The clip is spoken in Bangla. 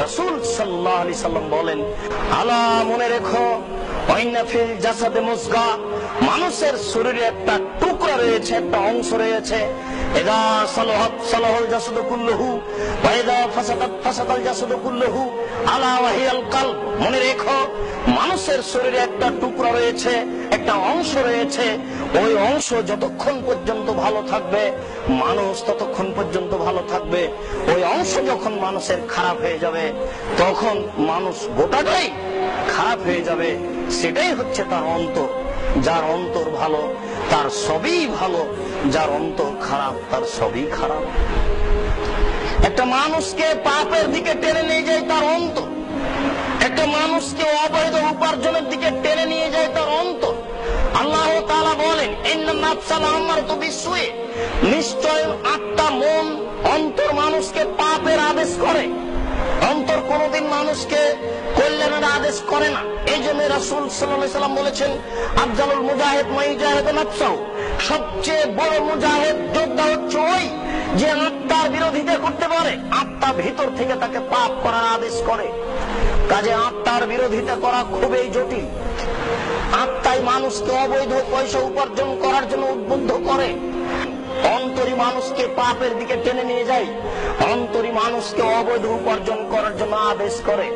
রাসূল সাল্লাল্লাহু আলাইহি সাল্লাম বলেন, আলা মনে রেখো, ওয়াইন্না ফিল জাসাদে মুজগা, মানুষের শরীরে একটা টুকরা রয়েছে, একটা অংশ রয়েছে। ইযা সালাহাত সালাহাল জাসাদু কুল্লুহু ওয়া ইযা ফাসাদাত ফাসাদাল জাসাদু কুল্লুহু আলা ওয়া হিয়াল কলব। মনে রেখো, মানুষের শরীরে একটা টুকরা রয়েছে, একটা অংশ রয়েছে। ওই অংশ যতক্ষণ পর্যন্ত ভালো থাকবে, মানুষ ততক্ষণ পর্যন্ত ভালো থাকবে। ওই অংশ যখন মানুষের খারাপ হয়ে যাবে, তখন মানুষ গোটাটাই খারাপ হয়ে যাবে। সেটাই হচ্ছে তার অন্তর। যার অন্তর ভালো তার সবই ভালো, যার অন্তর খারাপ তার সবই খারাপ। একটা মানুষকে পাপের দিকে টেনে নিয়ে যায় তার অন্তর, একটা মানুষকে অবৈধ উপার্জনের দিকে টেনে নিয়ে যায় তার অন্তর। আল্লাহ তাআলা বলেন, ইন্নান নাফসা লাআমারাতুন বিসসুই, নিশ্চয় আত্মা, মন, অন্তর মানুষকে পাপের আদেশ করে। অন্তর কোনদিন মানুষকে কল্যাণের আদেশ করে না। এই জন্য রাসূল সাল্লাল্লাহু আলাইহি সাল্লাম বলেছেন, আফজালুল মুজাহিদ মান ইউজাহিদু নাফসাহু, সবচেয়ে বড় মুজাহিদ, যোদ্ধা হচ্ছে ওই যে আত্মার বিরোধিতা করতে পারে, আত্মা ভিতর থেকে তাকে পাপ করার আদেশ করে। কাজে আত্মার বিরোধিতা করা খুবই জটিল। আত্মাই মানুষকে অবৈধ পয়সা উপার্জন করার জন্য উদ্বুদ্ধ করে। অন্তরী মানুষকে পাপের দিকে টেনে নিয়ে যায়, অন্তরী মানুষকে অবৈধ উপার্জন করার জন্য আদেশ করে।